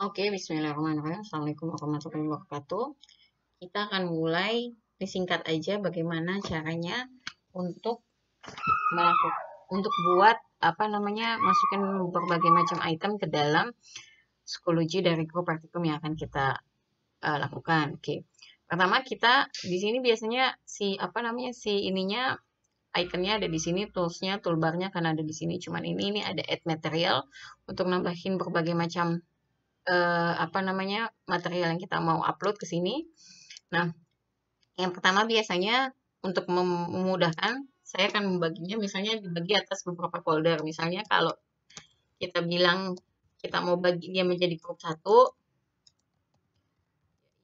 Oke, bismillahirrahmanirrahim. Assalamualaikum warahmatullahi wabarakatuh. Kita akan mulai disingkat aja bagaimana caranya untuk melakukan buat masukin berbagai macam item ke dalam psikologi dari grup praktikum yang akan kita lakukan. Oke. Pertama kita di sini biasanya si ininya ikonnya ada di sini, toolsnya, toolbarnya kan ada di sini. Cuman ini ada add material untuk nambahin berbagai macam material yang kita mau upload ke sini. Nah, yang pertama biasanya untuk memudahkan, saya akan membaginya misalnya dibagi atas beberapa folder. Misalnya kalau kita bilang kita mau bagi dia menjadi grup satu,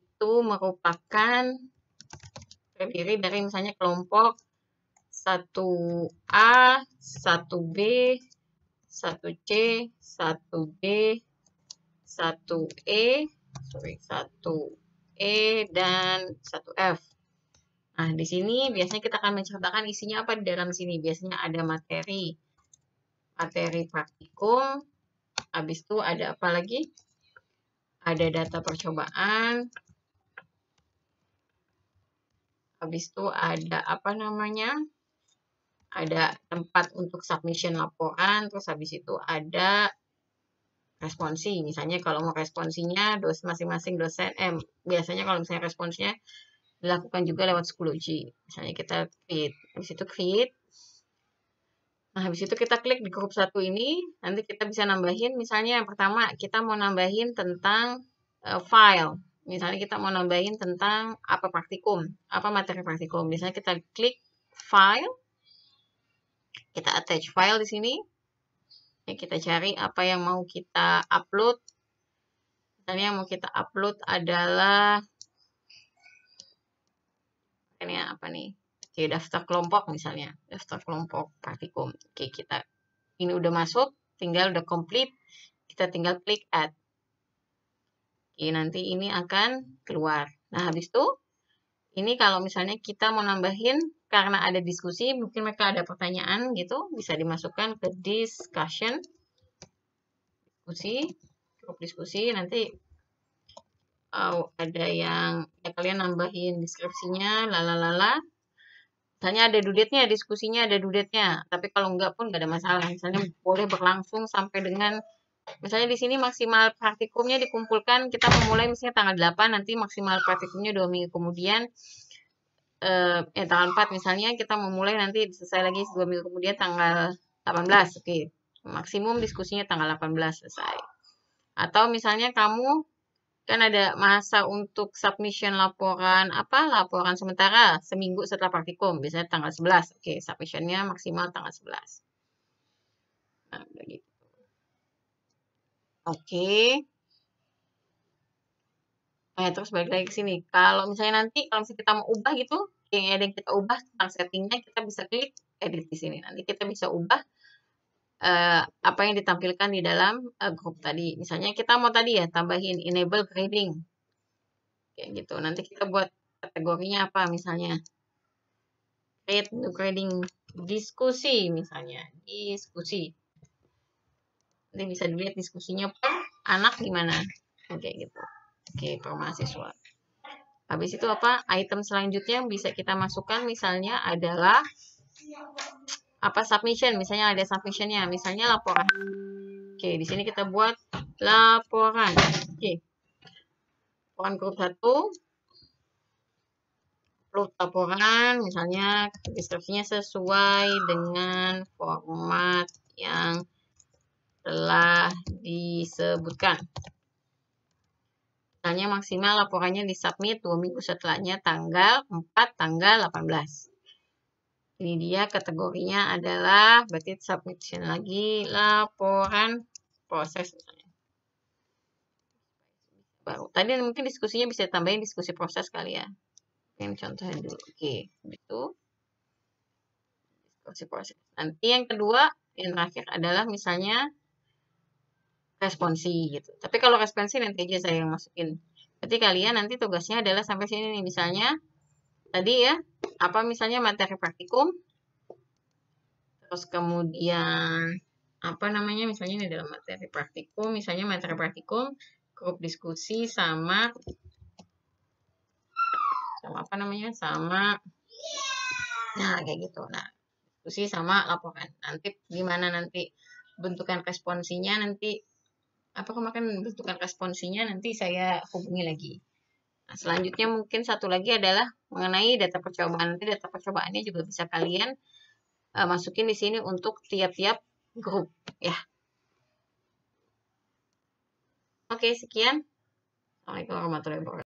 itu merupakan terdiri dari misalnya kelompok 1A, 1B, 1C, 1D, 1E, dan 1F. Nah, di sini biasanya kita akan menceritakan isinya apa di dalam sini. Biasanya ada materi praktikum, habis itu ada apa lagi? Ada data percobaan, habis itu ada ada tempat untuk submission laporan, terus habis itu ada responsi. Misalnya kalau mau responsinya masing-masing dosen, biasanya kalau misalnya responsinya dilakukan juga lewat psikologi. Misalnya kita create, habis itu create. Nah, habis itu kita klik di grup satu ini, nanti kita bisa nambahin, misalnya yang pertama kita mau nambahin tentang file. Misalnya kita mau nambahin tentang apa praktikum, apa materi praktikum. Misalnya kita klik file, kita attach file di sini. Ya, kita cari apa yang mau kita upload. Misalnya yang mau kita upload adalah ini apa nih? Oke, daftar kelompok misalnya, daftar kelompok praktikum. Oke, kita ini udah masuk, tinggal udah complete, kita tinggal klik add. Oke, nanti ini akan keluar. Nah, habis itu ini kalau misalnya kita mau nambahin karena ada diskusi, mungkin mereka ada pertanyaan gitu, bisa dimasukkan ke discussion, grup diskusi, nanti ada yang ya kalian nambahin deskripsinya, lalalala. Misalnya ada dudetnya, diskusinya ada dudetnya. Tapi kalau enggak pun enggak ada masalah. Misalnya boleh berlangsung sampai dengan, misalnya di sini maksimal praktikumnya dikumpulkan, kita memulai misalnya tanggal 8, nanti maksimal praktikumnya 2 minggu kemudian, tanggal 4 misalnya, kita memulai nanti selesai lagi 2 minggu kemudian tanggal 18. Oke, maksimum diskusinya tanggal 18 selesai. Atau misalnya kamu kan ada masa untuk submission laporan sementara seminggu setelah praktikum, biasanya tanggal 11. Oke, submissionnya maksimal tanggal 11. Nah, begitu. Oke. Nah, terus balik lagi ke sini. Kalau misalnya nanti, kalau misalnya kita mau ubah gitu, yang ada yang kita ubah tentang settingnya, kita bisa klik edit di sini. Nanti kita bisa ubah apa yang ditampilkan di dalam grup tadi. Misalnya kita mau tadi ya, tambahin enable grading. Kayak gitu. Nanti kita buat kategorinya apa misalnya. Create new grading diskusi misalnya. Diskusi. Nanti bisa dilihat diskusinya per anak gimana. Oke gitu. Oke, per mahasiswa. Habis itu apa? Item selanjutnya yang bisa kita masukkan misalnya adalah apa submission. Misalnya ada submissionnya. Misalnya laporan. Oke, di sini kita buat laporan. Oke. Laporan grup 1. Upload laporan, misalnya deskripsinya sesuai dengan format yang telah disebutkan. Misalnya maksimal laporannya disubmit 2 minggu setelahnya tanggal 4, tanggal 18. Ini dia kategorinya adalah, berarti submission lagi, laporan proses misalnya. Baru. Tadi mungkin diskusinya bisa tambahin diskusi proses kali ya. Yang contohnya dulu. Oke, itu. Diskusi proses. Nanti yang kedua, yang terakhir adalah misalnya responsi gitu. Tapi kalau responsi nanti aja saya yang masukin. Berarti kalian nanti tugasnya adalah sampai sini nih. Misalnya tadi ya, apa misalnya materi praktikum. Terus kemudian apa namanya, misalnya ini adalah materi praktikum, misalnya materi praktikum. grup diskusi sama apa namanya, sama, nah kayak gitu. Nah, diskusi sama laporan. Nanti gimana nanti bentukan responsinya, nanti apa kemarin bentukan responsinya nanti saya hubungi lagi. Nah, selanjutnya mungkin satu lagi adalah mengenai data percobaan. Nanti data percobaannya juga bisa kalian masukin di sini untuk tiap-tiap grup ya. Oke, sekian. Assalamualaikum warahmatullahi wabarakatuh.